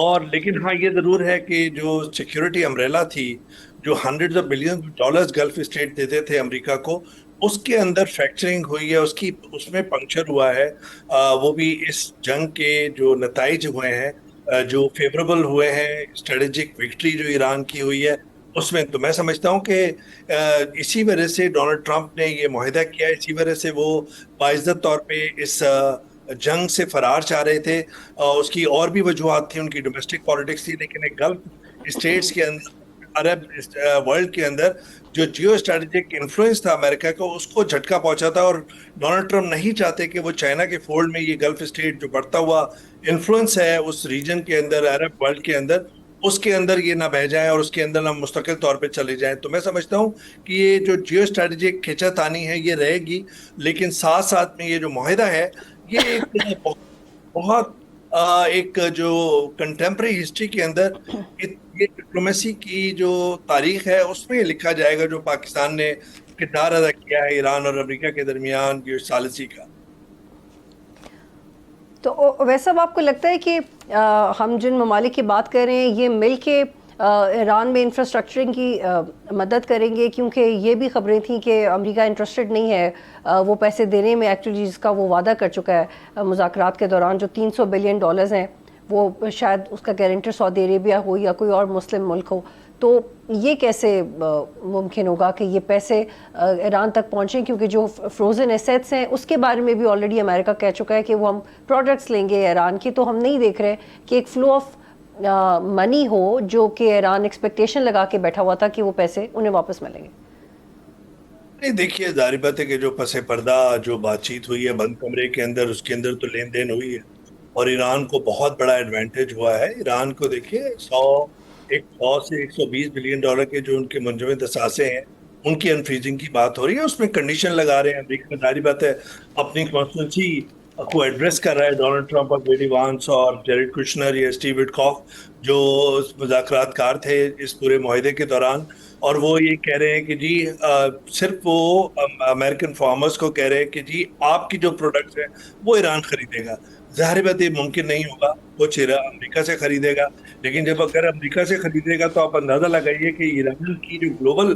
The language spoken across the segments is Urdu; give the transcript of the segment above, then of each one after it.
اور لیکن ہاں یہ ضرور ہے کہ جو سیکیورٹی امبریلا تھی جو hundred of billion dollars golf state دیتے تھے امریکہ کو، اس کے اندر فریکچرنگ ہوئی ہے، اس میں پنکچر ہوا ہے، وہ بھی اس جنگ کے جو نتائج ہوئے ہیں، جو فیوریبل ہوئے ہیں، اسٹریٹجک وکٹری جو ایران کی ہوئی ہے اس میں، تو میں سمجھتا ہوں کہ اسی وجہ سے ڈونلڈ ٹرمپ نے یہ معاہدہ کیا، اسی وجہ سے وہ باعزت طور پہ اس جنگ سے فرار چاہ رہے تھے. اس کی اور بھی وجوہات تھیں، ان کی ڈومیسٹک پالیٹکس تھی، لیکن ایک گلف اسٹیٹس کے اندر، عرب ورلڈ کے اندر جو جیو اسٹریٹجک انفلوئنس تھا امریکہ کو، اس کو جھٹکا پہنچا تھا. اور ڈونلڈ ٹرمپ نہیں چاہتے کہ وہ چائنا کے فولڈ میں یہ گلف اسٹیٹ جو بڑھتا ہوا انفلوئنس ہے اس ریجن کے اندر، عرب ورلڈ کے اندر، اس کے اندر یہ نہ بہ جائیں اور اس کے اندر نہ مستقل طور پہ چلے جائیں. تو میں سمجھتا ہوں کہ یہ جو جیو اسٹریٹجک کھینچا تانی ہے یہ رہے گی، لیکن ساتھ ساتھ میں یہ جو معاہدہ ہے یہ ایک بہت ایک جو کنٹمپرری ہسٹری کے اندر یہ ڈپلومیسی کی جو تاریخ ہے اس میں لکھا جائے گا، جو پاکستان نے کردار ادا کیا ہے ایران اور امریکہ کے درمیان جو ثالثی کا. تو ویسا آپ کو لگتا ہے کہ ہم جن ممالک کی بات کر رہے ہیں یہ مل کے ایران میں انفراسٹرکچرنگ کی مدد کریں گے؟ کیونکہ یہ بھی خبریں تھیں کہ امریکہ انٹرسٹڈ نہیں ہے وہ پیسے دینے میں، ایکچولی جس کا وہ وعدہ کر چکا ہے مذاکرات کے دوران، جو $300 بلین ہیں وہ شاید اس کا گارنٹر سعودی عربیہ ہو یا کوئی اور مسلم ملک ہو. تو یہ کیسے ممکن ہوگا کہ یہ پیسے ایران تک پہنچیں؟ کیونکہ جو فروزن ایسیٹس ہیں اس کے بارے میں بھی آلریڈی امریکہ کہہ چکا ہے کہ وہ ہم پروڈکٹس لیں گے ایران کی، تو ہم نہیں دیکھ رہے کہ ایک فلو آف منی ہو جو کہ ایران ایکسپیکٹیشن لگا کے بیٹھا ہوا تھا کہ وہ پیسے انہیں واپس ملیں گے. نہیں دیکھیے، ظاہر بات ہے کہ جو پس پردہ جو بات چیت ہوئی ہے بند کمرے کے اندر، اس کے اندر تو لین دین ہوئی ہے اور ایران کو بہت بڑا ایڈوانٹیج ہوا ہے. ایران کو دیکھیے 100 سے $120 بلین کے جو ان کے منجمد اثاثے ہیں ان کی انفریزنگ کی بات ہو رہی ہے، اس میں کنڈیشن لگا رہے ہیں. امریکہ ظاہری بات ہے اپنی کانسٹیٹوئنسی کو ایڈریس کر رہا ہے ڈونلڈ ٹرمپ اور جے ڈی وانس اور جیریڈ کشنر یا اسٹیو وٹکاف جو مذاکرات کار تھے اس پورے معاہدے کے دوران، اور وہ یہ کہہ رہے ہیں کہ جی صرف وہ امریکن فارمرز کو کہہ رہے ہیں کہ جی آپ کی جو پروڈکٹس ہیں وہ ایران خریدے گا. ظاہر بات یہ ممکن نہیں ہوگا، وہ چہرہ امریکہ سے خریدے گا. لیکن جب اگر امریکہ سے خریدے گا تو آپ اندازہ لگائیے کہ ایران کی جو گلوبل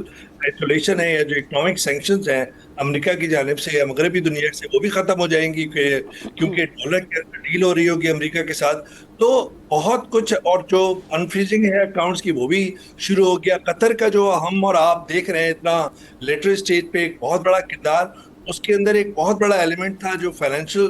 آئسولیشن ہے یا جو اکنامک سینکشنز ہیں امریکہ کی جانب سے یا مغربی دنیا سے، وہ بھی ختم ہو جائیں گی کیونکہ ڈالر کی ڈیل ہو رہی ہوگی امریکہ کے ساتھ. تو بہت کچھ، اور جو انفریزنگ ہے اکاؤنٹس کی وہ بھی شروع ہو گیا. قطر کا جو ہم اور آپ دیکھ رہے ہیں اتنا لیٹر اسٹیج پہ ایک بہت بڑا کردار، اس کے اندر ایک بہت بڑا ایلیمنٹ تھا جو فائنینشیل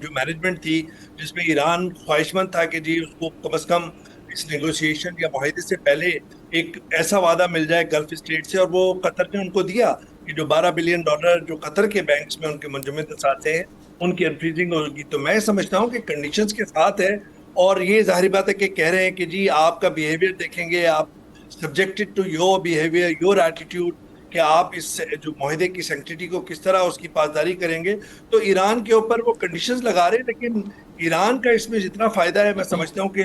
جو مینجمنٹ تھی، جس میں ایران خواہش مند تھا کہ جی اس کو کم از کم اس نیگوشیشن یا معاہدے سے پہلے ایک ایسا وعدہ مل جائے گلف اسٹیٹ سے، اور وہ قطر نے ان کو دیا کہ جو $12 بلین جو قطر کے بینکس میں ان کے منجمد اثاثے ہیں ان کی انفریزنگ ہوگی. تو میں سمجھتا ہوں کہ کنڈیشنز کے ساتھ ہے، اور یہ ظاہری بات ہے کہ کہہ رہے ہیں کہ جی آپ کا بیہیویئر دیکھیں گے، آپ subjected to your behaviour, your attitude, کہ آپ اس جو معاہدے کی سینکٹیٹی کو کس طرح اس کی پاسداری کریں گے. تو ایران کے اوپر وہ کنڈیشنز لگا رہے ہیں، لیکن ایران کا اس میں جتنا فائدہ ہے میں سمجھتا ہوں کہ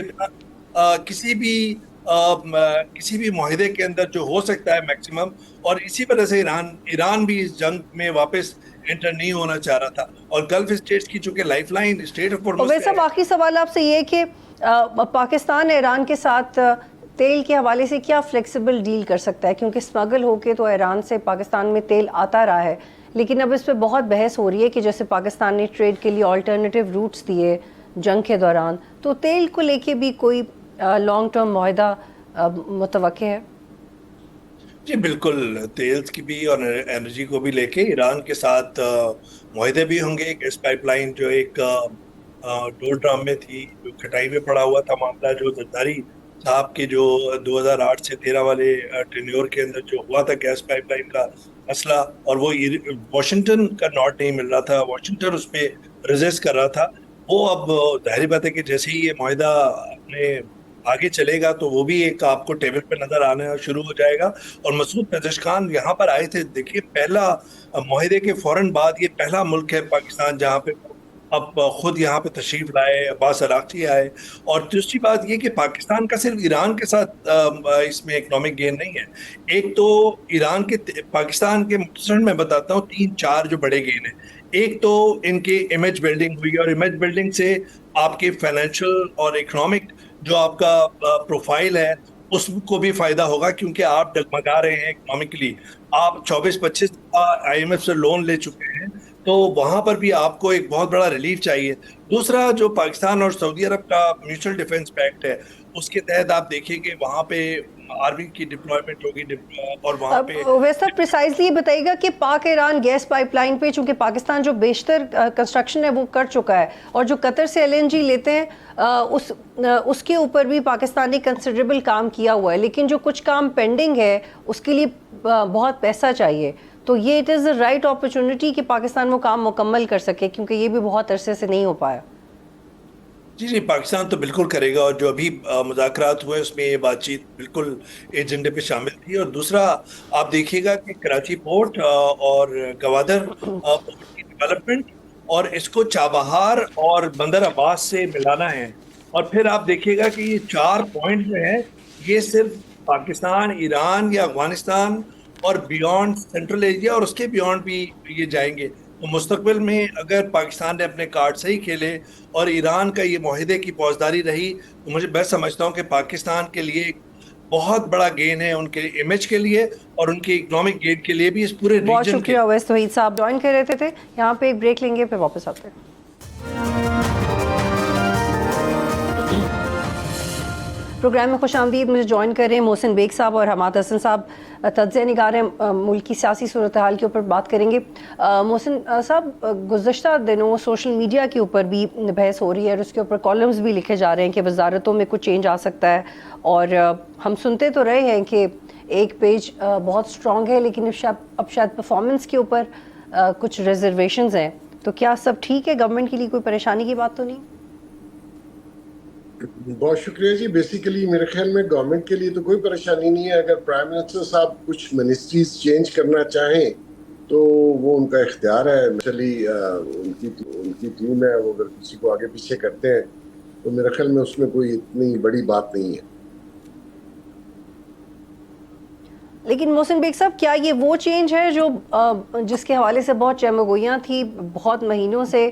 کسی بھی معاہدے کے اندر جو ہو سکتا ہے میکسیمم، اور اسی وجہ سے ایران بھی اس جنگ میں واپس انٹر نہیں ہونا چاہ رہا تھا. اور گلف اسٹیٹس کی چونکہ life line state of harms ویسا باقی سوال آپ سے یہ کہ پاکستان ایران کے ساتھ تیل کے حوالے سے کیا فلیکسیبل ڈیل کر سکتا ہے؟ کیونکہ اسمگل ہو کے تو ایران سے پاکستان میں تیل آتا رہا ہے، لیکن اب اس پہ بہت بحث ہو رہی ہے کہ جیسے پاکستان نے ٹریڈ کے لیے آلٹرنیٹیو روٹس دیے جنگ کے دوران، تو تیل کو لے کے بھی کوئی لانگ ٹرم معاہدہ متوقع ہے؟ جی بالکل، تیل کی بھی اور انرجی کو بھی لے کے ایران کے ساتھ معاہدے بھی ہوں گے. گیس پائپ لائن جو ایک ڈول ڈرام میں تھی، جو کھٹائی میں پڑا ہوا تھا معاملہ، جو زرداری صاحب کے جو 2008 سے 13 والے ٹینیور کے اندر جو ہوا تھا گیس پائپ لائن کا مسئلہ، اور وہ واشنگٹن کا نوٹ نہیں مل رہا تھا، واشنگٹن اس پہ ریزسٹ کر رہا تھا. وہ اب ظاہری بات ہے کہ جیسے ہی یہ معاہدہ اپنے آگے چلے گا تو وہ بھی ایک آپ کو ٹیبل پہ نظر آنا شروع ہو جائے گا. اور مسعود پزشکان یہاں پر آئے تھے، دیکھیے پہلا معاہدے کے فوراً بعد یہ پہلا ملک ہے پاکستان جہاں پہ اب خود یہاں پہ تشریف لائے، عباس عراقچی آئے. اور دوسری بات یہ کہ پاکستان کا صرف ایران کے ساتھ اس میں اکنامک گین نہیں ہے. ایک تو ایران کے پاکستان کے مختصراً میں بتاتا ہوں 3-4 جو بڑے گین ہیں. ایک تو ان کے امیج بلڈنگ ہوئی، اور امیج بلڈنگ سے آپ کے فائنینشیل اور اکنامک جو آپ کا پروفائل ہے اس کو بھی فائدہ ہوگا، کیونکہ آپ ڈگمگا رہے ہیں اکنامکلی. آپ 24-25 آئی ایم ایف سے لون لے چکے ہیں، تو وہاں پر بھی آپ کو ایک بہت بڑا ریلیف چاہیے. دوسرا جو پاکستان اور سعودی عرب کا میوچل ڈیفنس پیکٹ ہے، اس کے تحت آپ دیکھیں کہ وہاں پہ آرمی کی ڈپلائمنٹ ہوگی، اور وہاں پہ ویسا پریسائزلی یہ بتائیے گا کہ پاک ایران گیس پائپ لائن پہ چونکہ پاکستان جو بیشتر کنسٹرکشن ہے وہ کر چکا ہے، اور جو قطر سے LNG لیتے ہیں اس کے اوپر بھی پاکستان نے کنسیڈریبل کام کیا ہوا ہے، لیکن جو کچھ کام پینڈنگ ہے اس کے لیے بہت پیسہ چاہیے. تو یہ it is a right opportunity کہ پاکستان وہ کام مکمل کر سکے، کیونکہ یہ بھی بہت عرصے سے نہیں ہو پایا. جی پاکستان تو بالکل کرے گا، اور جو ابھی مذاکرات ہوئے اس میں یہ بات چیت بالکل ایجنڈے پہ شامل تھی. اور دوسرا آپ دیکھیے گا کہ کراچی پورٹ اور گوادر پورٹ کی ڈیولپمنٹ، اور اس کو چابہار اور بندر عباس سے ملانا ہے. اور پھر آپ دیکھیے گا کہ یہ 4 پوائنٹ جو ہیں یہ صرف پاکستان، ایران یا افغانستان اور بیونڈ سینٹرل ایشیا اور اس کے بیونڈ بھی یہ جائیں گے. تو مستقبل میں اگر پاکستان نے اپنے کارڈ صحیح کھیلے اور ایران کا یہ معاہدے کی پاسداری رہی، تو میں سمجھتا ہوں کہ پاکستان کے لیے بہت بڑا گین ہے، ان کے امیج کے لیے اور ان کے اکنامک گین کے لیے بھی، اس پورے ریجن کے. بہت شکریہ اویس توحید صاحب، جوائن کر رہے تھے. یہاں پہ ایک بریک لیں گے، پھر واپس آتے ہیں. پروگرام میں خوش آمدید. مجھے جوائن کر رہے ہیں محسن بیگ صاحب اور حماد حسن صاحب، تجزیہ نگار ہیں، ملک کی سیاسی صورتحال کے اوپر بات کریں گے. محسن صاحب، گزشتہ دنوں سوشل میڈیا کے اوپر بھی بحث ہو رہی ہے اور اس کے اوپر کالمز بھی لکھے جا رہے ہیں کہ وزارتوں میں کچھ چینج آ سکتا ہے، اور ہم سنتے تو رہے ہیں کہ ایک پیج بہت سٹرونگ ہے، لیکن اب شاید پرفارمنس کے اوپر کچھ ریزرویشنز ہیں. تو کیا سب ٹھیک ہے؟ گورنمنٹ کے لیے کوئی پریشانی کی بات تو نہیں؟ بہت شکریہ جی. بیسیکلی میرے خیال میں گورنمنٹ کے لیے تو کوئی پریشانی نہیں ہے. اگر پرائم منسٹر صاحب کچھ منسٹریز چینج کرنا چاہیں تو وہ ان کا اختیار ہے. چلی ان کی ٹیم ہے، وہ اگر کسی کو آگے پیچھے کرتے ہیں تو میرے خیال میں اس میں کوئی اتنی بڑی بات نہیں ہے. لیکن محسن بیگ صاحب، کیا یہ وہ چینج ہے جو جس کے حوالے سے بہت چہمگوئیاں تھی بہت مہینوں سے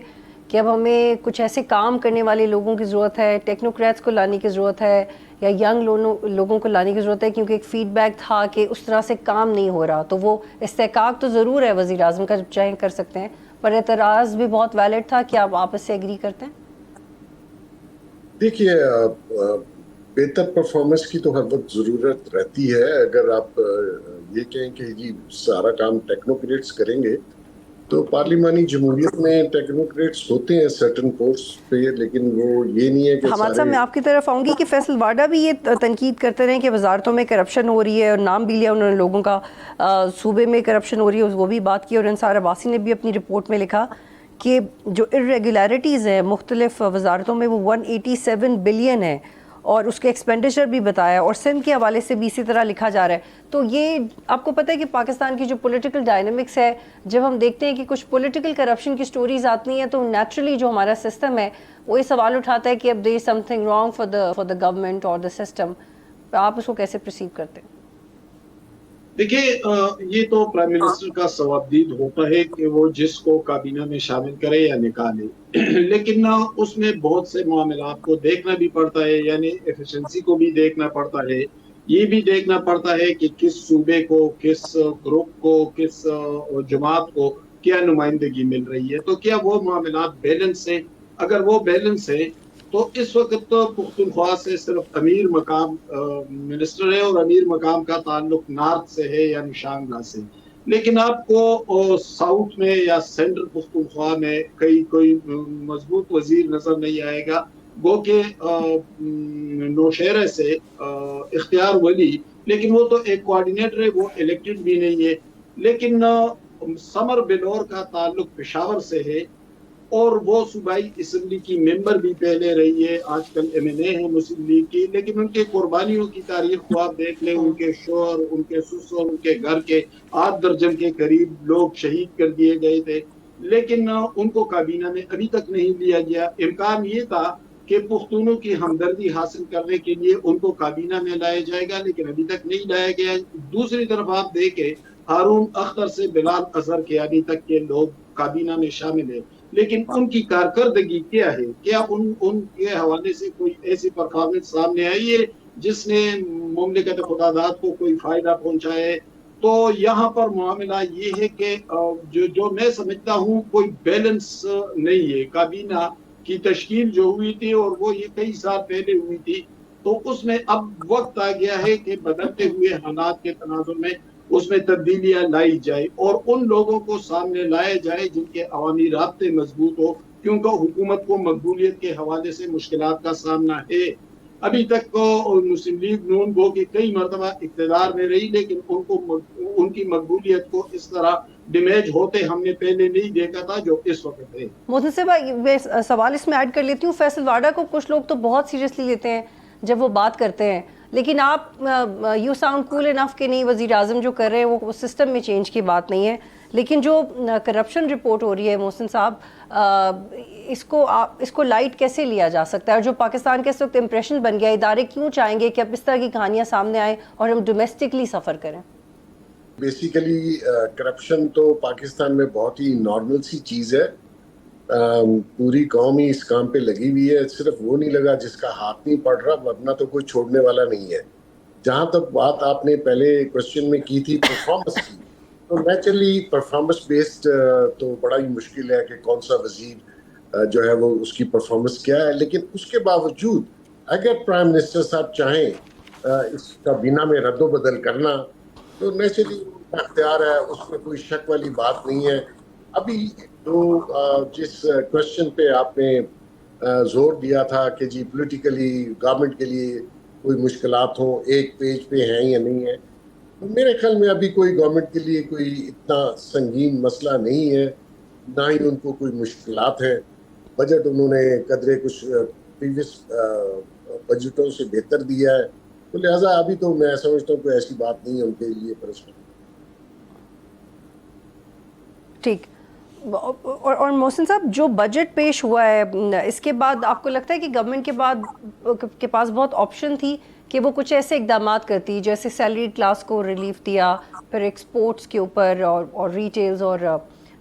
کہ اب ہمیں کچھ ایسے کام کرنے والے لوگوں کی ضرورت ہے، ٹیکنوکریٹس کو لانے کی ضرورت ہے، یا ینگ لوگوں کو لانے کی ضرورت ہے، کیونکہ ایک فیڈ بیک تھا کہ اس طرح سے کام نہیں ہو رہا. تو وہ استحقاق تو ضرور ہے وزیر اعظم کا، جب چاہیں کر سکتے ہیں، پر اعتراض بھی بہت ویلڈ تھا. کیا آپ اس سے ایگری کرتے ہیں؟ دیکھیے، بہتر پرفارمنس کی تو ہر وقت ضرورت رہتی ہے. اگر آپ یہ کہیں کہ جی سارا کام ٹیکنوکریٹس کریں گے، تو پارلیمانی جمہوریت میں ٹیکنوکریٹس ہوتے ہیں سرٹن پوسٹ پہ، لیکن وہ یہ نہیں ہے کہ حماد صاحب، میں آپ کی طرف آؤں گی کہ فیصل واڈا بھی یہ تنقید کرتے رہے کہ وزارتوں میں کرپشن ہو رہی ہے، اور نام بھی لیا انہوں نے لوگوں کا، صوبے میں کرپشن ہو رہی ہے، وہ بھی بات کی. اور انصار عباسی نے بھی اپنی رپورٹ میں لکھا کہ جو irregularities ہیں مختلف وزارتوں میں وہ 187 بلین ہے، اور اس کے ایکسپینڈیچر بھی بتایا، اور سندھ کے حوالے سے بھی اسی طرح لکھا جا رہا ہے. تو یہ آپ کو پتہ ہے کہ پاکستان کی جو پولیٹیکل ڈائنامکس ہے، جب ہم دیکھتے ہیں کہ کچھ پولیٹیکل کرپشن کی سٹوریز آتی ہیں تو نیچرلی جو ہمارا سسٹم ہے وہ یہ سوال اٹھاتا ہے کہ اب there is something wrong for the government or the system. آپ اس کو کیسے پرسیو کرتے ہیں؟ دیکھیں، یہ تو پرائم منسٹر کا ثوابدید ہوتا ہے کہ وہ جس کو کابینہ میں شامل کرے یا نکالے، لیکن اس میں بہت سے معاملات کو دیکھنا بھی پڑتا ہے. یعنی ایفیشنسی کو بھی دیکھنا پڑتا ہے، یہ بھی دیکھنا پڑتا ہے کہ کس صوبے کو، کس گروپ کو، کس جماعت کو کیا نمائندگی مل رہی ہے. تو کیا وہ معاملات بیلنس ہیں؟ اگر وہ بیلنس ہے تو اس وقت تو پختونخوا سے صرف امیر مقام منسٹر ہے، اور امیر مقام کا تعلق نارتھ سے ہے یا نشانگاہ سے. لیکن آپ کو ساؤتھ میں یا سینٹرل پختونخوا میں کوئی مضبوط وزیر نظر نہیں آئے گا. گو کہ نوشہرہ سے اختیار ولی، لیکن وہ تو ایک کوارڈینیٹر ہے، وہ الیکٹڈ بھی نہیں ہے. لیکن سمر بلور کا تعلق پشاور سے ہے، اور وہ صوبائی اسمبلی کی ممبر بھی پہلے رہی ہے، آج کل MNA ہے مسلم لیگ کی. لیکن ان کے قربانیوں کی تاریخ کو آپ دیکھ لیں، ان کے شوہر، ان کے سسر، ان کے گھر کے 8 درجن کے قریب لوگ شہید کر دیے گئے تھے، لیکن ان کو کابینہ میں ابھی تک نہیں لیا گیا. امکان یہ تھا کہ پختونوں کی ہمدردی حاصل کرنے کے لیے ان کو کابینہ میں لایا جائے گا، لیکن ابھی تک نہیں لایا گیا. دوسری طرف آپ دیکھیں، ہارون اختر سے بلال اظہر قیانی تک کے لوگ کابینہ میں شامل ہیں، لیکن ان کی کارکردگی کیا ہے؟ کیا ان کے حوالے سے کوئی ایسی پرفارمنس سامنے آئی ہے جس نے مملکت خداداد کو کوئی فائدہ پہنچائے؟ تو یہاں پر معاملہ یہ ہے کہ جو میں سمجھتا ہوں کوئی بیلنس نہیں ہے. کابینہ کی تشکیل جو ہوئی تھی اور وہ یہ کئی سال پہلے ہوئی تھی، تو اس میں اب وقت آ گیا ہے کہ بدلتے ہوئے حالات کے تناظر میں اس میں تبدیلیاں لائی جائے اور ان لوگوں کو سامنے لایا جائے جن کے عوامی رابطے مضبوط ہو، کیونکہ حکومت کو مقبولیت کے حوالے سے مشکلات کا سامنا ہے. ابھی تک کو مسلم لیگ نون گو کی کئی مرتبہ اقتدار میں رہی، لیکن ان کی مقبولیت کو اس طرح ڈیمیج ہوتے ہم نے پہلے نہیں دیکھا تھا جو اس وقت ہے. محسن صاحب میں سوال اس میں ایڈ کر لیتی ہوں. فیصل واڈا کو کچھ لوگ تو بہت سیریسلی لیتے ہیں جب وہ بات کرتے ہیں، لیکن آپ یو ساؤنڈ کول انف کہ نہیں وزیر اعظم جو کر رہے ہیں وہ سسٹم میں چینج کی بات نہیں ہے، لیکن جو کرپشن رپورٹ ہو رہی ہے محسن صاحب، اس کو لائٹ کیسے لیا جا سکتا ہے؟ اور جو پاکستان کے اس وقت امپریشن بن گیا، ادارے کیوں چاہیں گے کہ اب اس طرح کی کہانیاں سامنے آئیں اور ہم ڈومیسٹکلی سفر کریں؟ بیسیکلی کرپشن تو پاکستان میں بہت ہی نارمل سی چیز ہے. پوری قوم ہی اس کام پہ لگی ہوئی ہے. صرف وہ نہیں لگا جس کا ہاتھ نہیں پڑ رہا، ورنہ تو کوئی چھوڑنے والا نہیں ہے. جہاں تک بات آپ نے پہلے کوشچن میں کی تھی پرفارمنس کی، تو نیچرلی پرفارمنس بیسڈ تو بڑا ہی مشکل ہے کہ کون سا وزیر جو ہے وہ اس کی پرفارمنس کیا ہے. لیکن اس کے باوجود اگر پرائم منسٹر صاحب چاہیں اس کابینہ میں رد و بدل کرنا تو نیچرلی ان کا اختیار ہے، اس میں کوئی شک والی بات نہیں ہے. ابھی تو جس کوشچن پہ آپ نے زور دیا تھا کہ جی پولیٹیکلی گورنمنٹ کے لیے کوئی مشکلات ہوں، ایک پیج پہ ہیں یا نہیں ہے، میرے خیال میں ابھی کوئی گورنمنٹ کے لیے کوئی اتنا سنگین مسئلہ نہیں ہے، نہ ہی ان کو کوئی مشکلات ہیں. بجٹ انہوں نے قدرے کچھ پریویس بجٹوں سے بہتر دیا ہے، تو لہٰذا ابھی تو میں سمجھتا ہوں کوئی ایسی بات نہیں ہے ان کے لیے پریشانی. ٹھیک. اور محسن صاحب جو بجٹ پیش ہوا ہے اس کے بعد آپ کو لگتا ہے کہ گورنمنٹ کے پاس بہت آپشن تھی کہ وہ کچھ ایسے اقدامات کرتی جیسے سیلری کلاس کو ریلیف دیا، پھر ایکسپورٹس کے اوپر اور ریٹیلز اور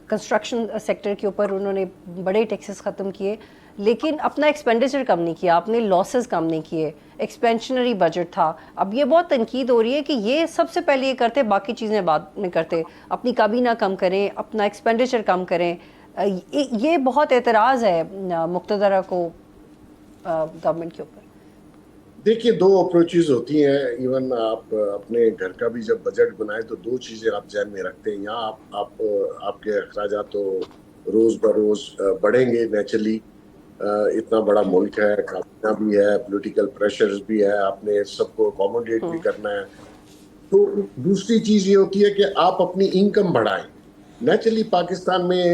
کنسٹرکشن سیکٹر کے اوپر انہوں نے بڑے ٹیکسز ختم کیے، لیکن اپنا ایکسپینڈیچر کم نہیں کیا، اپنے لاسز کم نہیں کیے، ایکسپینشنری بجٹ تھا. اب یہ بہت تنقید ہو رہی ہے کہ یہ سب سے پہلے یہ کرتے، باقی چیزیں بعد میں کرتے، اپنی کابینہ کم کریں، اپنا ایکسپینڈیچر کم کریں. یہ بہت اعتراض ہے مقتدرہ کو گورنمنٹ کے اوپر. دیکھیے دو اپروچز ہوتی ہیں. ایون آپ اپنے گھر کا بھی جب بجٹ بنائیں تو دو چیزیں آپ ذہن میں رکھتے ہیں. یہاں آپ کے اخراجات تو روز بروز بڑھیں گے نیچرلی، اتنا بڑا ملک ہے، کابینہ بھی ہے، پولیٹیکل پریشرز بھی ہے، آپ نے سب کو اکوموڈیٹ بھی کرنا ہے. تو دوسری چیز یہ ہوتی ہے کہ آپ اپنی انکم بڑھائیں. نیچرلی پاکستان میں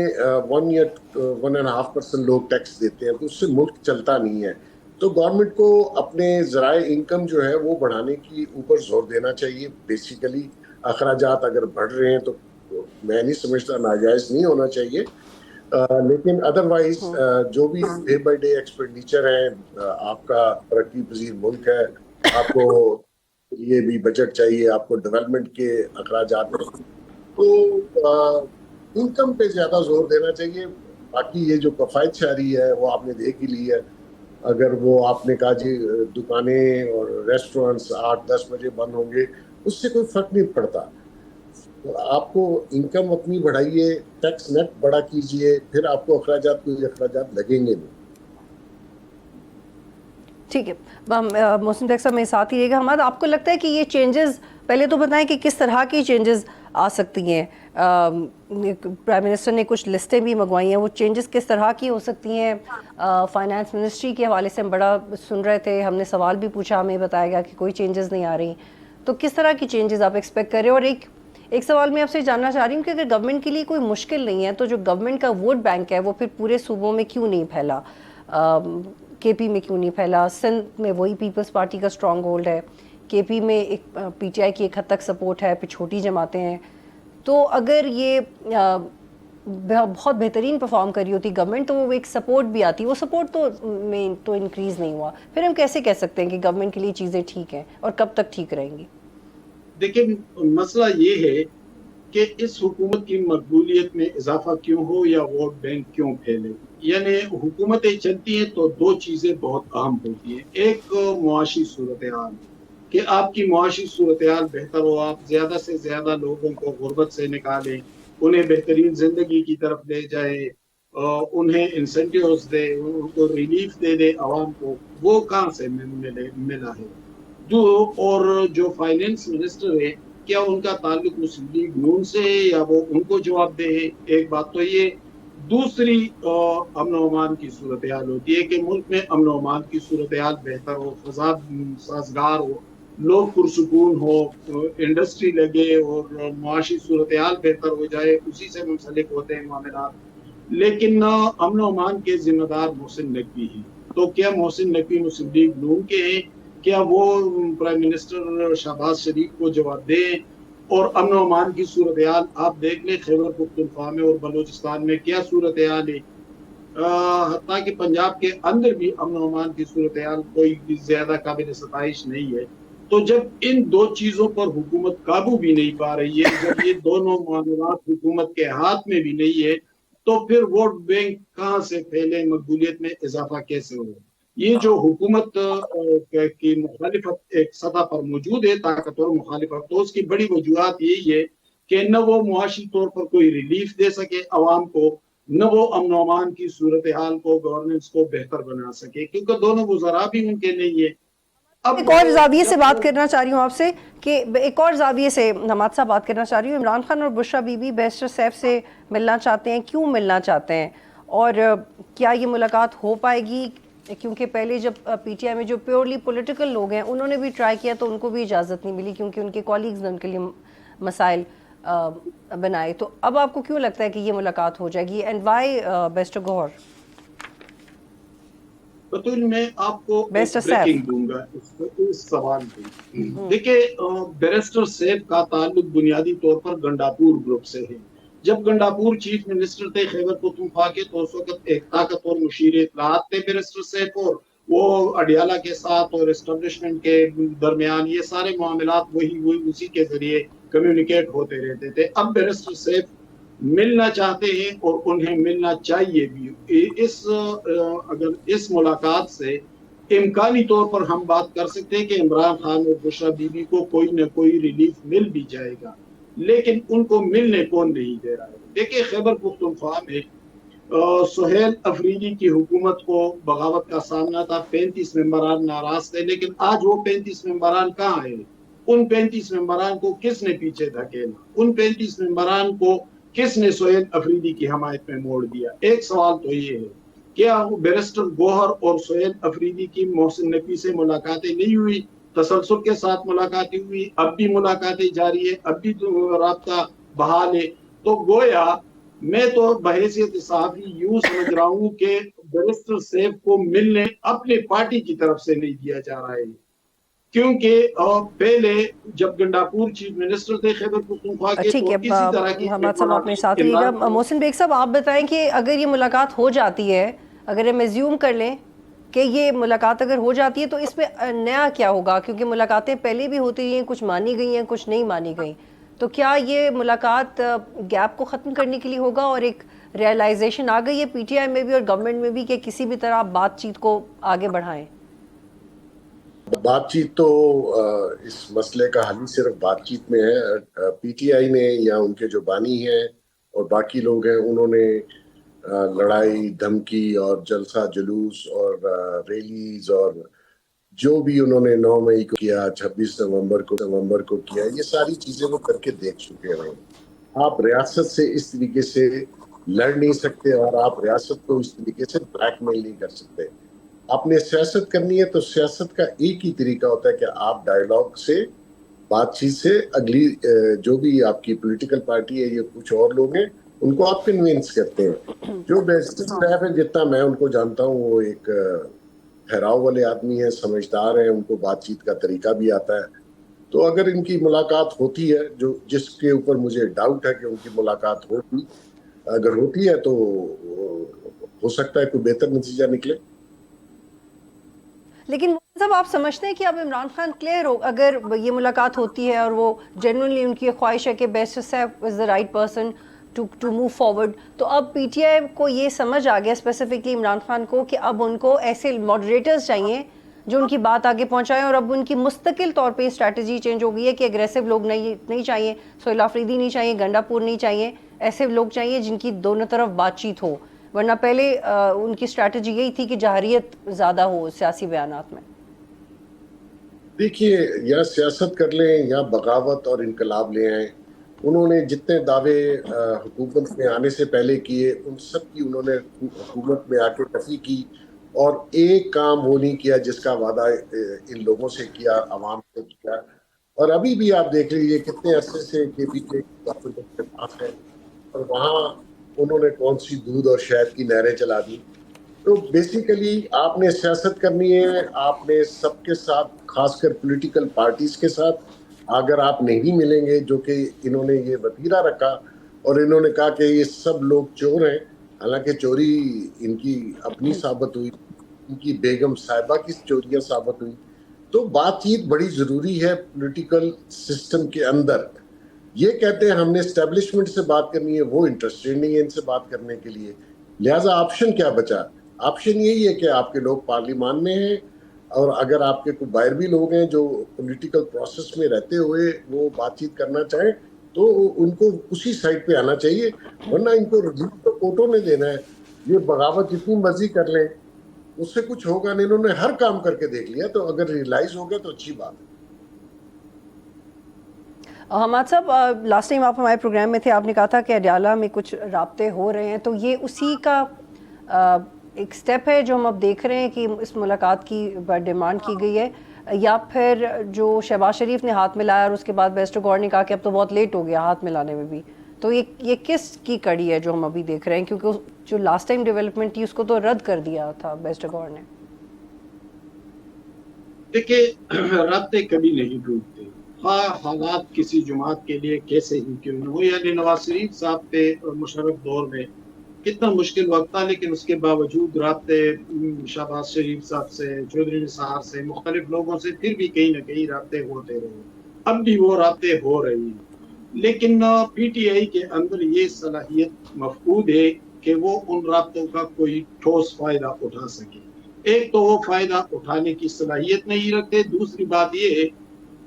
1 یا 1.5% لوگ ٹیکس دیتے ہیں، تو اس سے ملک چلتا نہیں ہے. تو گورنمنٹ کو اپنے ذرائع انکم جو ہے وہ بڑھانے کی اوپر زور دینا چاہیے. بیسیکلی اخراجات اگر بڑھ رہے ہیں تو میں نہیں سمجھتا ناجائز نہیں ہونا چاہیے، لیکن ادروائز جو بھی ڈے بائی ڈے ایکسپینڈیچر ہیں، آپ کا ترقی پذیر ملک ہے، آپ کو یہ بھی بجٹ چاہیے، آپ کو ڈیولپمنٹ کے اخراجات ہیں، تو انکم پہ زیادہ زور دینا چاہیے. باقی یہ جو کفایت شعری ہے وہ آپ نے دیکھ ہی لی ہے. اگر وہ آپ نے کہا جی دکانیں اور ریسٹورنٹس 8-10 بجے بند ہوں گے، اس سے کوئی فرق نہیں پڑتا. تو آپ کو انکم اپنی بڑھائیے، ٹیکس نیٹ بڑا کیجئے، پھر آپ کو کوئی اخراجات لگیں گے نہیں. ٹھیک ہے. محسن بیگ صاحب میرے ساتھ ہی رہے گا. ہمارا آپ کو لگتا ہے کہ یہ چینجز، پہلے تو بتائیں کہ کس طرح کی چینجز آ سکتی ہیں؟ پرائم منسٹر نے کچھ لسٹیں بھی منگوائی ہیں، وہ چینجز کس طرح کی ہو سکتی ہیں؟ فائنانس منسٹری کے حوالے سے ہم بڑا سن رہے تھے، ہم نے سوال بھی پوچھا، ہمیں بتایا گیا کہ کوئی چینجز نہیں آ رہی. تو کس طرح کی چینجز آپ ایکسپیکٹ کر رہے ہیں؟ اور ایک سوال میں آپ سے جاننا چاہ رہی ہوں کہ اگر گورنمنٹ کے لیے کوئی مشکل نہیں ہے تو جو گورنمنٹ کا ووٹ بینک ہے وہ پھر پورے صوبوں میں کیوں نہیں پھیلا؟ کے پی میں کیوں نہیں پھیلا؟ سندھ میں وہی پیپلز پارٹی کا اسٹرانگ ہولڈ ہے، کے پی میں ایک پی ٹی آئی کی ایک حد تک سپورٹ ہے، پھر چھوٹی جماعتیں ہیں. تو اگر یہ بہت بہترین پرفارم کری ہوتی گورنمنٹ تو وہ ایک سپورٹ بھی آتی، وہ سپورٹ میں تو انکریز نہیں ہوا. پھر ہم کیسے کہہ سکتے ہیں کہ گورنمنٹ کے لیے چیزیں ٹھیک ہیں اور کب تک ٹھیک رہیں گی؟ دیکھیں مسئلہ یہ ہے کہ اس حکومت کی مقبولیت میں اضافہ کیوں ہو یا ووٹ بینک کیوں پھیلے. یعنی حکومتیں چلتی ہیں تو دو چیزیں بہت اہم ہوتی ہیں. ایک معاشی صورتحال کہ آپ کی معاشی صورتحال بہتر ہو, آپ زیادہ سے زیادہ لوگوں کو غربت سے نکالیں, انہیں بہترین زندگی کی طرف لے جائیں, انہیں انسینٹیوز دے, ان کو ریلیف دے دے عوام کو. وہ کہاں سے ملا ہے؟ اور جو فائنینس منسٹر ہے, کیا ان کا تعلق مسلم لیگ نون سے ہے یا وہ ان کو جواب دہ ہے؟ ایک بات تو یہ. دوسری امن و امان کی صورتحال ہوتی ہے کہ ملک میں امن و امان کی صورتحال بہتر ہو, فضا سازگار ہو, لوگ پرسکون ہو, انڈسٹری لگے اور معاشی صورتحال بہتر ہو جائے, اسی سے منسلک ہوتے ہیں معاملات. لیکن امن و امان کے ذمہ دار محسن نقوی ہیں. تو کیا محسن نقوی مسلم لیگ نون کے ہیں؟ کیا وہ پرائم منسٹر شہباز شریف کو جواب دیں؟ اور امن و امان کی صورتحال آپ دیکھ لیں خیبر پختونخوا میں اور بلوچستان میں کیا صورتحال ہے. حتیٰ کہ پنجاب کے اندر بھی امن و امان کی صورتحال کوئی زیادہ قابل ستائش نہیں ہے. تو جب ان دو چیزوں پر حکومت قابو بھی نہیں پا رہی ہے, جب یہ دونوں معاملات حکومت کے ہاتھ میں بھی نہیں ہے, تو پھر ووٹ بینک کہاں سے پھیلے, مقبولیت میں اضافہ کیسے ہو؟ یہ جو حکومت کی مخالفت ایک سطح پر موجود ہے, طاقتور مخالفت, تو اس کی بڑی وجوہات یہی ہے کہ نہ وہ معاشی طور پر کوئی ریلیف دے سکے عوام کو, نہ وہ امن و امان کی صورتحال کو, گورننس کو بہتر بنا سکے, کیونکہ دونوں وزراء بھی ان کے نہیں ہے. ایک اور زاویے سے بات کرنا چاہ رہی ہوں آپ سے, کہ ایک اور زاویے سے حماد صاحب بات کرنا چاہ رہی ہوں. عمران خان اور بشریٰ بی بی بیرسٹر سیف سے ملنا چاہتے ہیں, کیوں ملنا چاہتے ہیں, اور کیا یہ ملاقات ہو پائے گی؟ کیونکہ پہلے جب پی ٹی آئی میں جو پیورلی پولیٹیکل لوگ ہیں انہوں نے بھی ٹرائی کیا تو ان کو بھی اجازت نہیں ملی, کیونکہ ان کے کولیگز نے ان کے لیے مسائل بنائے. تو اب آپ کو کیوں لگتا ہے کہ یہ ملاقات ہو جائے گی, اینڈ وائی بیرسٹر گوہر؟ بطول میں آپ کو بیرسٹر بریکنگ سیف. دوں گا اس سوال پہ. دیکھیں, بیرسٹر سیف کا تعلق بنیادی طور پر گنڈاپور گروپ سے ہے. جب گنڈاپور چیف منسٹر تھے خیبر پختونخوا کے, تو اس وقت ایک طاقتور مشیر اطلاعات تھے بیرسٹر سیف, اور وہ اڈیالہ کے ساتھ اور اسٹیبلشمنٹ کے درمیان یہ سارے معاملات وہی اسی کے ذریعے کمیونیکیٹ ہوتے رہتے تھے. اب بیرسٹر سیف ملنا چاہتے ہیں اور انہیں ملنا چاہیے بھی. اگر اس ملاقات سے امکانی طور پر ہم بات کر سکتے ہیں کہ عمران خان اور بشریٰ بی بی کو کوئی نہ کوئی ریلیف مل بھی جائے گا, لیکن ان کو ملنے کون نہیں دے رہا ہے. دیکھیں, خیبر پختونخوا میں سہیل افریدی کی حکومت کو بغاوت کا سامنا تھا, 35 ممبران ناراض تھے, لیکن آج وہ 35 ممبران کہاں ہیں؟ ان 35 ممبران کو کس نے پیچھے دھکیلا؟ ان 35 ممبران کو کس نے سہیل افریدی کی حمایت میں موڑ دیا؟ ایک سوال تو یہ ہے, کیا بیرسٹر گوہر اور سہیل افریدی کی محسن نقوی سے ملاقاتیں نہیں ہوئی؟ تسلسل کے ساتھ ملاقاتیں ہوئی, اب بھی ملاقاتیں جاری ہے, اب بھی رابطہ بحال ہے. تو گویا میں تو بحیثیت صحافی یوں سمجھ رہا ہوں کہ بیرسٹر سیف کو ملنے اپنے پارٹی کی طرف سے نہیں دیا جا رہا ہے, کیونکہ پہلے جب گنڈاپور چیف منسٹر تھے خیبر پختونخوا کے, ٹھیک تو ہے, اسی طرح کی حماد صاحب آپ میرے ساتھ رہیے گا. محسن بیگ صاحب, آپ بتائیں کہ اگر یہ ملاقات ہو جاتی ہے, اگر ہم ایزیوم کر لیں کہ یہ ملاقات اگر ہو جاتی ہے, تو اس میں نیا کیا ہوگا؟ کیونکہ ملاقاتیں پہلے بھی ہوتی رہی ہیں, کچھ مانی گئی ہیں, کچھ نہیں مانی گئیں. تو کیا یہ ملاقات گیپ کو ختم کرنے کے لیے ہوگا, اور ایک ریئلائزیشن آ گئی ہے پی ٹی آئی میں بھی اور گورنمنٹ میں بھی کہ کسی بھی طرح بات چیت کو آگے بڑھائیں؟ بات چیت تو اس مسئلے کا حل صرف بات چیت میں ہے. پی ٹی آئی نے یا ان کے جو بانی ہیں اور باقی لوگ ہیں, انہوں نے لڑائی دھمکی اور جلسہ جلوس اور ریلیز اور جو بھی انہوں نے 9 مئی کو کیا, 26 نومبر کو کیا, یہ ساری چیزیں وہ کر کے دیکھ چکے ہیں. آپ ریاست سے اس طریقے سے لڑ نہیں سکتے, اور آپ ریاست کو اس طریقے سے بلیک میل نہیں کر سکتے. آپ نے سیاست کرنی ہے تو سیاست کا ایک ہی طریقہ ہوتا ہے کہ آپ ڈائیلاگ سے, بات چیت سے, اگلی جو بھی آپ کی پولیٹیکل پارٹی ہے یا کچھ اور لوگ ہیں, ان کو آپ کنوینس کرتے ہیں. جو بیسٹ صاحب ہیں, جتنا میں ان کو جانتا ہوں, وہ ایک ٹھہراؤ والے آدمی ہیں, سمجھدار ہیں, ان کو بات چیت کا طریقہ بھی آتا ہے. تو اگر ان کی ملاقات ہوتی ہے, جو جس کے اوپر مجھے ڈاؤٹ ہے کہ ان کی ملاقات ہوگی, اگر ہوتی ہے تو ہو سکتا ہے کوئی بہتر نتیجہ نکلے. لیکن صاحب آپ سمجھتے ہیں کہ اب عمران خان کلیئر ہو اگر یہ ملاقات ہوتی ہے اور وہ جنرلی ان کی خواہش ہے کہ بیسٹ صاحب is the right person to move forward, تو اب پی ٹی آئی کو یہ سمجھ آ گیا اسپیسیفکلی عمران خان کو کہ اب ان کو ایسے ماڈریٹرز چاہیے جو ان کی بات آگے پہنچائیں، اور اب ان کی مستقل طور پہ اسٹریٹجی چینج ہو گئی ہے کہ اگریسو لوگ نہیں چاہیے، سہیل آفریدی نہیں چاہیے، گنڈا پور نہیں چاہیے، ایسے لوگ چاہیے جن کی دونوں طرف بات چیت ہو، ورنہ پہلے ان کی اسٹریٹجی یہی تھی کہ جہریت زیادہ ہو سیاسی بیانات میں۔ دیکھیے، یا سیاست کر لیں یا بغاوت اور انقلاب لے آئیں، انہوں نے جتنے دعوے حکومت میں آنے سے پہلے کیے ان سب کی انہوں نے حکومت میں آ کے نفی کی، اور ایک کام وہ نہیں کیا جس کا وعدہ ان لوگوں سے کیا، عوام سے کیا۔ اور ابھی بھی آپ دیکھ لیجیے کتنے عرصے سے کے پی کے خلاف ہے، اور وہاں انہوں نے کون سی دودھ اور شہد کی نہریں چلا دی۔ تو بیسیکلی آپ نے سیاست کرنی ہے، آپ نے سب کے ساتھ، خاص کر پولیٹیکل پارٹیز کے ساتھ اگر آپ نہیں ملیں گے، جو کہ انہوں نے یہ وتیرہ رکھا اور انہوں نے کہا کہ یہ سب لوگ چور ہیں، حالانکہ چوری ان کی اپنی ثابت ہوئی، ان کی بیگم صاحبہ کی چوریاں ثابت ہوئی۔ تو بات چیت بڑی ضروری ہے پولیٹیکل سسٹم کے اندر۔ یہ کہتے ہیں ہم نے اسٹیبلشمنٹ سے بات کرنی ہے، وہ انٹرسٹیڈ نہیں ہے ان سے بات کرنے کے لیے، لہٰذا آپشن کیا بچا؟ آپشن یہی ہے کہ آپ کے لوگ پارلیمان میں ہیں، اور اگر آپ کے کوئی باہر بھی لوگ ہیں جو پولیٹیکل پروسیس میں رہتے ہوئے وہ بات چیت کرنا چاہیں تو ان کو اسی سائڈ پہ آنا چاہیے، ورنہ ان کو ریلیف تو کوٹوں نے دینا ہے۔ یہ بغاوت جتنی مرضی کر لیں اس سے کچھ ہوگا نہیں، انہوں نے ہر کام کر کے دیکھ لیا، تو اگر ریئلائز ہو گیا تو اچھی بات ہے۔ حماد صاحب، لاسٹ ٹائم آپ ہمارے پروگرام میں تھے، آپ نے کہا تھا کہ اڈیالہ میں کچھ رابطے ہو رہے ہیں، تو یہ اسی کا ایک سٹیپ ہے جو ہم اب دیکھ رہے ہیں کہ اس ملاقات کی ڈیمانڈ کی گئی ہے، یا پھر جو شہباز شریف نے ہاتھ ملایا اور اس کے بعد بیسٹر گور نے کہا کہ اب تو بہت لیٹ ہو گیا ہاتھ ملانے میں بھی، تو یہ کس کی کڑی ہے جو ہم ابھی دیکھ رہے ہیں؟ کیونکہ جو لاسٹ ٹائم ڈیولپمنٹ تھی اس کو تو رد کر دیا تھا بیسٹر گور نے۔ دیکھیں، رابطے کبھی نہیں ٹوٹتے، حالات کسی جماعت کے لیے کیسے ہی کیوں نہ ہو، یعنی نواز شریف صاحب پہ مشرف دور میں کتنا مشکل وقت تھا، لیکن اس کے باوجود رابطے شہباز شریف صاحب سے، چودھری نثار سے، مختلف لوگوں سے پھر بھی کہیں نہ کہیں رابطے ہوتے رہے، اب بھی وہ رابطے ہو رہے ہیں، لیکن پی ٹی آئی کے اندر یہ صلاحیت مفقود ہے کہ وہ ان رابطوں کا کوئی ٹھوس فائدہ اٹھا سکے۔ ایک تو وہ فائدہ اٹھانے کی صلاحیت نہیں رکھتے، دوسری بات یہ ہے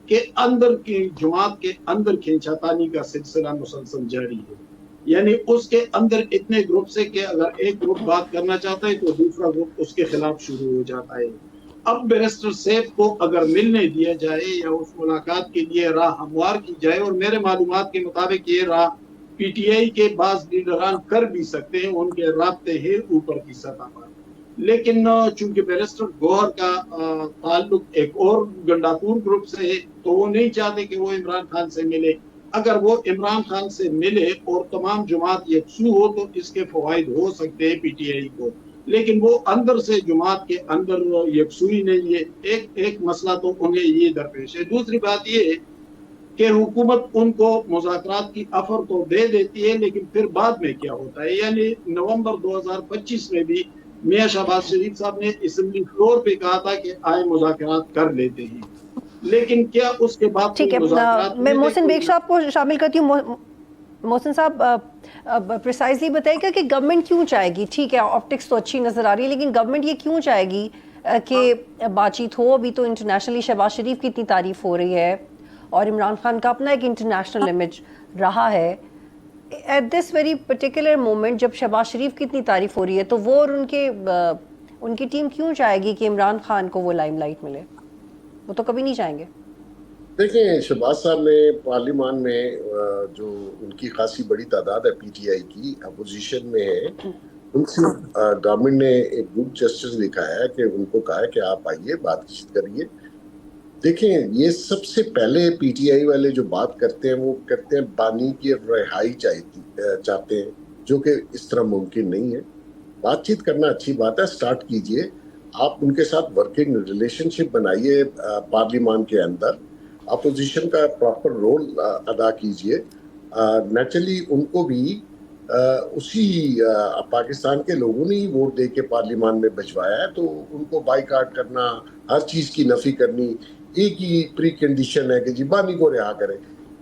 کہ اندر کی جماعت کے اندر کھینچاتانی کا سلسلہ مسلسل جاری ہے، یعنی اس کے اندر اتنے گروپ سے کہ اگر ایک گروپ بات کرنا چاہتا ہے تو دوسرا گروپ اس کے خلاف شروع ہو جاتا ہے۔ اب بیرسٹر سیف کو اگر ملنے دیا جائے یا اس ملاقات کے لیے راہ ہموار کی جائے، اور میرے معلومات کے مطابق یہ راہ پی ٹی آئی کے بعض لیڈران کر بھی سکتے ہیں، ان کے رابطے ہیں اوپر کی سطح پر، لیکن چونکہ بیرسٹر گوہر کا تعلق ایک اور گنڈاپور گروپ سے ہے تو وہ نہیں چاہتے کہ وہ عمران خان سے ملے۔ اگر وہ عمران خان سے ملے اور تمام جماعت یکسو ہو تو اس کے فوائد ہو سکتے ہیں پی ٹی آئی کو، لیکن وہ اندر سے جماعت کے اندر یکسوئی نہیں ہے۔ ایک مسئلہ تو انہیں یہ درپیش ہے۔ دوسری بات یہ ہے کہ حکومت ان کو مذاکرات کی آفر تو دے دیتی ہے، لیکن پھر بعد میں کیا ہوتا ہے؟ یعنی نومبر 2025 میں بھی میاں شہباز شریف صاحب نے اسمبلی فلور پہ کہا تھا کہ آئے مذاکرات کر لیتے ہیں، لیکن کیا اس کے بعد ٹھیک ہے، میں محسن بیگ صاحب کو شامل کرتی ہوں۔ محسن صاحب پریسائزلی بتائیے گا کہ گورنمنٹ کیوں چاہے گی؟ ٹھیک ہے، آپٹکس تو اچھی نظر آ رہی ہے، لیکن گورنمنٹ یہ کیوں چاہے گی کہ بات چیت ہو؟ ابھی تو انٹرنیشنلی شہباز شریف کی اتنی تعریف ہو رہی ہے اور عمران خان کا اپنا ایک انٹرنیشنل امیج رہا ہے، at this very particular moment جب شہباز شریف کی اتنی تعریف ہو رہی ہے، تو وہ اور ان کی ٹیم کیوں چاہے گی کہ عمران خان کو وہ لائم لائٹ ملے؟ وہ تو کبھی نہیں چاہیں گے۔ دیکھیں، شہباز صاحب نے پارلیمان میں جو ان کی خاصی بڑی تعداد ہے پی ٹی آئی کی، اپوزیشن میں ہے، ان سے گورنمنٹ نے ایک گڈ جسٹس لکھا ہے کہ ان کو کہا ہے کہ آپ آئیے بات چیت کریے۔ دیکھیں، یہ سب سے پہلے پی ٹی آئی والے جو بات کرتے ہیں وہ کرتے ہیں بانی کی رہائی چاہتے ہیں، جو کہ اس طرح ممکن نہیں ہے۔ بات چیت کرنا اچھی بات ہے، سٹارٹ کیجئے، آپ ان کے ساتھ ورکنگ ریلیشن شپ بنائیے، پارلیمان کے اندر اپوزیشن کا پراپر رول ادا کیجئے۔ نیچرلی ان کو بھی اسی پاکستان کے لوگوں نے ہی ووٹ دے کے پارلیمان میں بھجوایا ہے، تو ان کو بائیکاٹ کرنا، ہر چیز کی نفی کرنی، ایک ہی پری کنڈیشن ہے کہ جی بانی کو رہا کرے.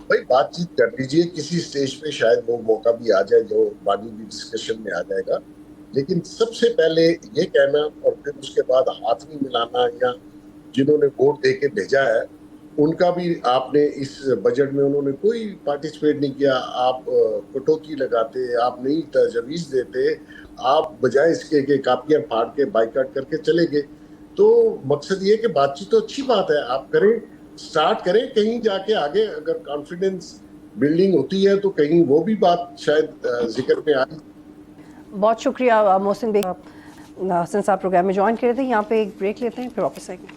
بھائی بات چیت کر لیجئے کسی سٹیج پہ، شاید وہ موقع بھی آ جائے جو بانی بھی ڈسکشن میں آ جائے گا. لیکن سب سے پہلے یہ کہنا اور پھر اس کے بعد ہاتھ نہیں ملانا، یا جنہوں نے ووٹ دے کے بھیجا ہے ان کا بھی آپ نے اس بجٹ میں انہوں نے کوئی پارٹیسپیٹ نہیں کیا. آپ کٹوتی لگاتے، آپ نئی تجویز دیتے، آپ بجائے اس کے کہ کاپیاں پھاڑ کے بائیکاٹ کر کے چلے گئے. تو مقصد یہ کہ بات چیت تو اچھی بات ہے، آپ کریں، سٹارٹ کریں، کہیں جا کے آگے اگر کانفیڈنس بلڈنگ ہوتی ہے تو کہیں وہ بھی بات شاید ذکر میں آئی. بہت شکریہ محسن بیگ. حسن صاحب پروگرام میں جوائن کرے تھے. یہاں پہ ایک بریک لیتے ہیں پھر واپس آئیں گے.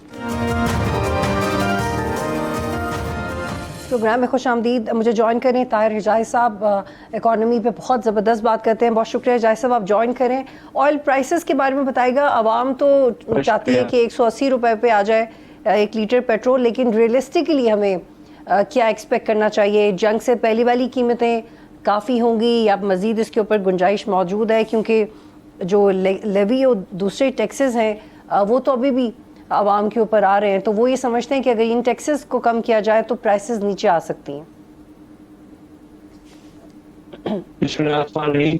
پروگرام میں خوش آمدید. مجھے جوائن کریں طاہر حجاز صاحب، اکانومی پہ بہت زبردست بات کرتے ہیں. بہت شکریہ حجاز صاحب، آپ جوائن کریں. آئل پرائسز کے بارے میں بتائے گا. عوام تو چاہتی ہے کہ 180 روپے پہ آ جائے 1 لیٹر پیٹرول، لیکن ریئلسٹکلی ہمیں کیا ایکسپیکٹ کرنا چاہیے؟ جنگ سے پہلی والی قیمتیں کافی ہوں گی یا مزید اس کے اوپر گنجائش موجود ہے؟ کیونکہ جو لیوی اور دوسرے ٹیکسز ہیں وہ تو ابھی بھی عوام کے اوپر آ رہے ہیں، تو وہ یہ سمجھتے ہیں کہ اگر ان ٹیکسز کو کم کیا جائے تو پرائسز نیچے آ سکتی ہیں. بسم اللہ الرحمن الرحیم.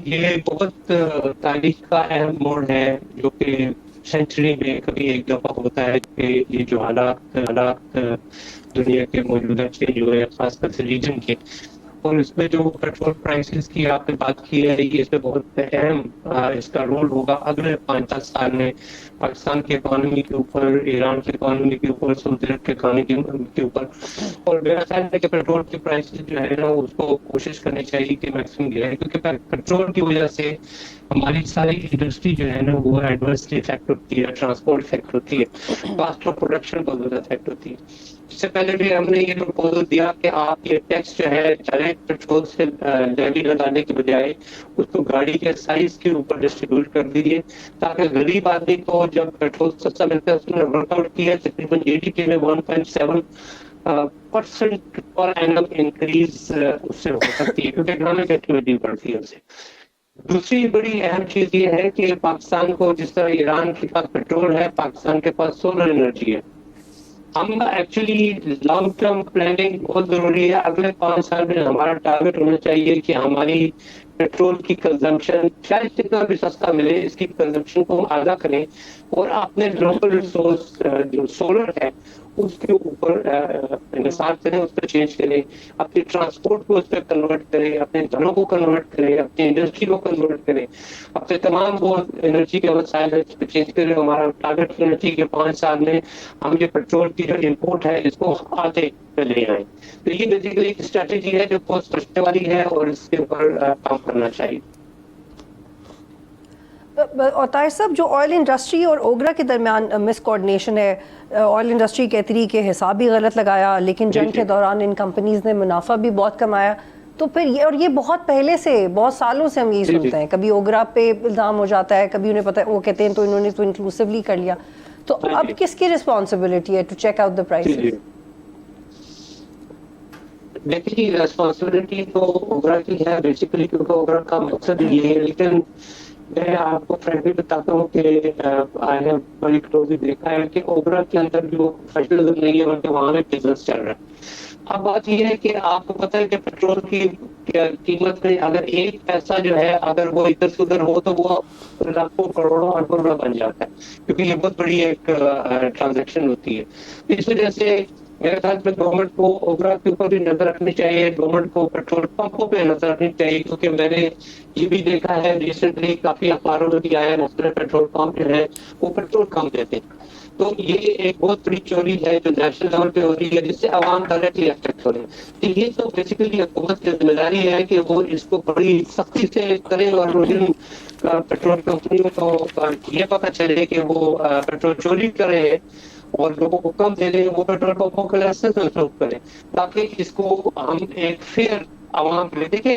یہ بہت تاریخ کا اہم موڑ ہے جو کہ سینچری میں کبھی ایک دفعہ ہوتا ہے کہ یہ جو حالات دنیا کے موجودہ چینج ہوئے، خاص کر سے ریجن کے، اور اس میں جو پیٹرول پرائسز کی آپ نے بات کی ہے، یہ اس میں بہت اہم اس کا رول ہوگا اگلے 5-10 سال میں پاکستان کی اکانومی کے اوپر، ایران کی اکانومی کے اوپر، سعودی عرب کی اکانومی کے اوپر. اور میرا خیال ہے کہ پیٹرول کی پرائسز جو ہے نا اس کو کوشش کرنی چاہیے کہ میکسیمم گرے، کیونکہ پیٹرول کی وجہ سے ہماری ساری انڈسٹری جو ہے نا وہ ایڈورسلی افیکٹ ہوتی ہے، ٹرانسپورٹ افیکٹ ہوتی ہے، کاسٹ آف پروڈکشن بہت زیادہ افیکٹ ہوتی ہے. اس سے پہلے بھی ہم نے یہ پروپوزل دیا کہ آپ یہ ٹیکس جو ہے ڈائریکٹ پیٹرول سے لیوی لگانے کے بجائے اس کو گاڑی کے سائز کے اوپر ڈسٹریبیوٹ کر دیجیے، تاکہ غریب آدمی کو جب پیٹرول سستا ملتا ہے. اس نے ورک آؤٹ کیا تقریباً GDP میں 1.7% پر اینم انکریز اس سے ہو سکتی ہے، کیونکہ اکنامک ایکٹیویٹی بڑھتی ہے اس سے. دوسری بڑی اہم چیز یہ ہے کہ پاکستان کو، جس طرح ایران کے پاس پیٹرول ہے، پاکستان کے پاس سولر انرجی ہے. ہم ایکچولی لانگ ٹرم پلاننگ بہت ضروری ہے. اگلے 5 سال میں ہمارا ٹارگٹ ہونا چاہیے کہ ہماری پیٹرول کی کنزمپشن شاید جتنا بھی سستا ملے، اس کی کنزمپشن کو ہم آدھا کریں، اور اپنے لوکل ریسورس جو سولر ہے اس کے اوپر انحصار کریں، اس پہ چینج کریں، اپنی ٹرانسپورٹ کو اس پہ کنورٹ کریں، اپنے گھروں کو کنورٹ کریں، اپنی انڈسٹری کو کنورٹ کریں، اپنے تمام وہ انرجی کے وسائل اس پہ چینج کریں. ہمارا ٹارگٹ ہونا چاہیے کہ 5 سال میں ہم یہ پیٹرول کی جو امپورٹ ہے اس کو آدھے پہ لے آئیں. تو یہ بیسیکلی ایک اسٹریٹجی ہے جو بہت سوچنے والی ہے اور اس کے اوپر کام کرنا چاہیے. اور طاہر صاحب، جو آئل انڈسٹری اور اوگرا کے درمیان مس کوآرڈینیشن ہے، آئل انڈسٹری کہتی رہی کہ حساب بھی غلط لگایا، لیکن جنگ کے دوران ان کمپنیز نے منافع بھی بہت کمایا. تو پھر یہ، اور یہ بہت پہلے سے، بہت سالوں سے ہم یہ سنتے ہیں، کبھی اوگرا پہ الزام ہو جاتا ہے، کبھی انہیں پتہ، وہ کہتے ہیں تو انہوں نے تو انکلوسیولی کر لیا. تو اب کس کی رسپانسبلٹی ہے to check out the prices? دیکھیے ریسپانسبلٹی تو اوگرا کی ہے بیسیکلی، کیونکہ اوگرا کا مقصد یہ ہے. لیکن میں آپ کو فرینکلی بتاتا ہوں کہ آئی ہیو بڑی کلوزلی دیکھا ہے کہ اوگرا کے اندر جو پروفیشنلزم نہیں ہے بلکہ وہاں میں بزنس چل رہا ہے. اب بات یہ ہے کہ آپ کو پتہ ہے کہ پیٹرول کی قیمت میں اگر 1 پیسہ جو ہے اگر وہ ادھر سے ادھر ہو تو وہ لاکھوں کروڑوں اربوں روپے بن جاتا ہے، کیونکہ یہ بہت بڑی ایک ٹرانزیکشن ہوتی ہے. اس وجہ سے میرے خیال میں گورنمنٹ کو اوگرا کے اوپر بھی نظر رکھنی چاہیے، گورنمنٹ کو پیٹرول پمپوں پہ نظر رکھنی چاہیے، کیونکہ میں نے یہ بھی دیکھا ہے ریسنٹلی کافی اخباروں میں بھی آیا ہے، مختلف پیٹرول پمپ جو ہے وہ پیٹرول کم دیتے ہیں. تو یہ ایک بہت بڑی چوری ہے جو نیشنل لیول پہ ہو رہی ہے، جس سے عوام ڈائریکٹلی افیکٹ ہو رہے ہیں. تو یہ تو بیسیکلی حکومت کی ذمہ داری ہے کہ وہ اس کو بڑی سختی سے کرے، اور جن پیٹرول کمپنیوں کو یہ پتہ چلے کہ وہ پیٹرول چوری کر رہے ہیں اور لوگوں کو کم دے دیں، وہ پیٹرول پمپوں کے لائسنس منسوخ کریں، تاکہ اس کو ہم ایک فیئر عوام میں دیکھیں.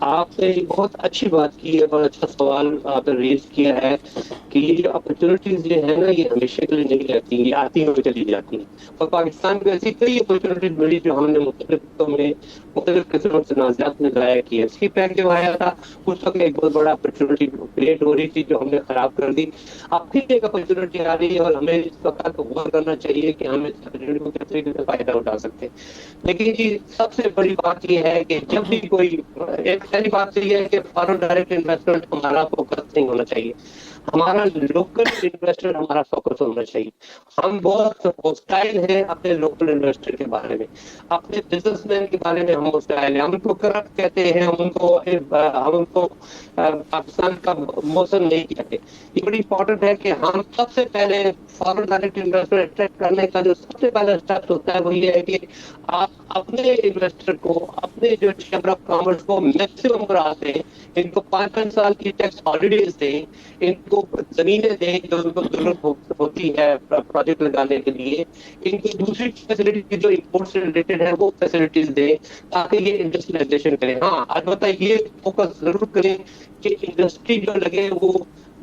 آپ نے بہت اچھی بات کی ہے، بہت اچھا سوال آپ نے ریز کیا ہے کہ یہ جو اپرچونیٹیز جو ہے نا یہ ہمیشہ کے لیے نہیں رہتی، یہ آتی ہوئی چلی جاتی ہیں، اور پاکستان کو ایسی کئی اپرچونیٹیز ملی جو ہم نے مختلف قسم سے تنازعات میں ضائع کیے. سی پیک جو آیا تھا اس وقت ایک بہت بڑا اپرچونیٹی کریٹ ہو رہی تھی جو ہم نے خراب کر دی. اب پھر ایک اپرچونیٹی آ رہی ہے اور ہمیں اس وقت غور کرنا چاہیے کہ ہم اس اپرچونیٹی کو کس طریقے سے فائدہ اٹھا سکتے ہیں. لیکن جی سب سے بڑی بات یہ ہے کہ جب بھی کوئی ایک پہلی بات تو یہ ہے کہ فارن ڈائریکٹ انویسٹمنٹ ہمارا فوکس نہیں ہونا چاہیے، ہمارا لوکل انویسٹر ہمارا فوکس ہونا چاہیے. ہم بہت ہوسٹائل ہیں اپنے لوکل انویسٹر کے بارے میں، اپنے بزنس مین کے بارے میں ہم ہوسٹائل ہیں، ہم ان کو کرپٹ کہتے ہیں، ہم ان کو پاکستان کا موسم نہیں کہتے. یہ بڑی امپورٹنٹ ہے کہ ہم سب سے پہلے فارن ڈائریکٹ انویسٹر اٹریکٹ کرنے کا جو سب سے پہلا اسٹیپ ہوتا ہے وہ یہ ہے کہ آپ اپنے انویسٹر کو، اپنے جو چیمبر آف کامرس کو میکسیمم برات دیں، ان کو 5 سال کی ٹیکس ہالیڈیز دیں، ان کو زمینیں دیں جو ان کو ضرورت ہوتی ہے پروجیکٹ لگانے کے لیے، ان کی دوسری فیسلٹی جو امپورٹ سے ریلیٹڈ ہے وہ فیسلٹیز دیں تاکہ یہ انڈسٹریلائزیشن کریں. ہاں البتہ یہ فوکس ضرور کریں کہ انڈسٹری جو لگے وہ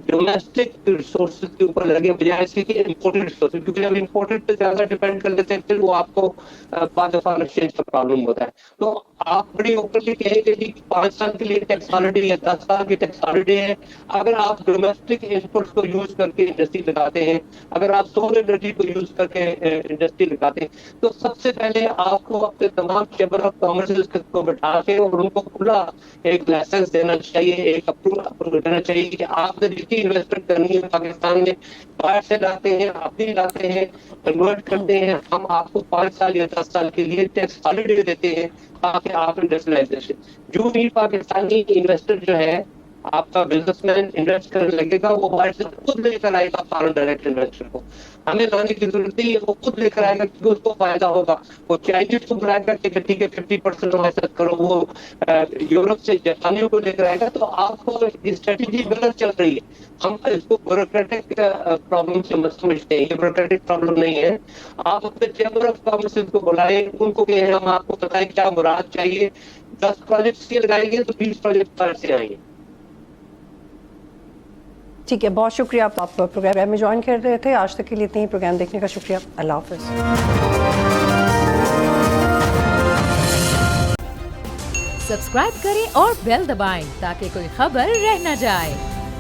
ڈومیسٹک ریسورسز کے اوپر لگے بجائے اس کے امپورٹڈ ریسورسز، کیونکہ اب امپورٹڈ پہ زیادہ ڈیپینڈ کر لیتے ہیں پھر وہ آپ کو بعد دفعہ ایکسچینج کا پرابلم ہوتا ہے. تو آپ بڑی اوپنلی کہیں کہ جی 5 سال کے لیے ٹیکس ہالیڈے یا 10 سال کی ٹیکس ہالیڈے ہے. اگر آپ ڈومیسٹک انپٹس کو یوز کر کے انڈسٹری لگاتے ہیں، اگر آپ سولر انرجی کو یوز کر کے انڈسٹری لگاتے ہیں، تو سب سے پہلے آپ کو اپنے تمام چیمبر آف کامرس کو بٹھا کے اور ان کو کھلا ایک لائسنس دینا چاہیے، ایک اپروول دینا چاہیے کہ آپ نے جتنی انویسٹمنٹ کرنی ہے پاکستان میں باہر سے لاتے ہیں، اپنی لاتے ہیں، کنورٹ کرتے ہیں، ہم آپ کو 5 سال یا 10 سال کے لیے ٹیکس ہالیڈے دیتے ہیں تاکہ آپ انڈسٹریلائزیشن. جو بھی پاکستانی انویسٹر جو ہے آپ کا بزنس مین انویسٹ کرنے لگے گا وہ باہر سے خود لے کر آئے گا فارن ڈائریکٹ انویسٹر کو، ہمیں لانے کی ضرورت نہیں ہے، وہ خود لے کر آئے گا کیونکہ اس کو فائدہ ہوگا. وہ چائنیز کو بلائے گا کہ ٹھیک ہے 50% ہمارے ساتھ کرو، وہ یورپ سے جاپانیوں کو لے کر آئے گا. تو آپ کو اسٹریٹجی غلط چل رہی ہے. ہم اس کو بیوروکریٹک پرابلم سے مت سمجھتے ہیں، یہ بیوروکریٹک پرابلم نہیں ہے. آپ اپنے چیمبر آف کامرس کو بلائیں، ان کو کہیں ہم آپ کو بتائیں کیا مراد چاہیے. 10 پروجیکٹس کے لگائیں گے تو 20 پروجیکٹ باہر سے آئیں گے. ٹھیک ہے، بہت شکریہ آپ پروگرام میں جوائن کر رہے تھے. آج تک کے لیے اتنے ہی، پروگرام دیکھنے کا شکریہ. اللہ حافظ. سبسکرائب کریں اور بیل دبائیں تاکہ کوئی خبر رہ نہ جائے.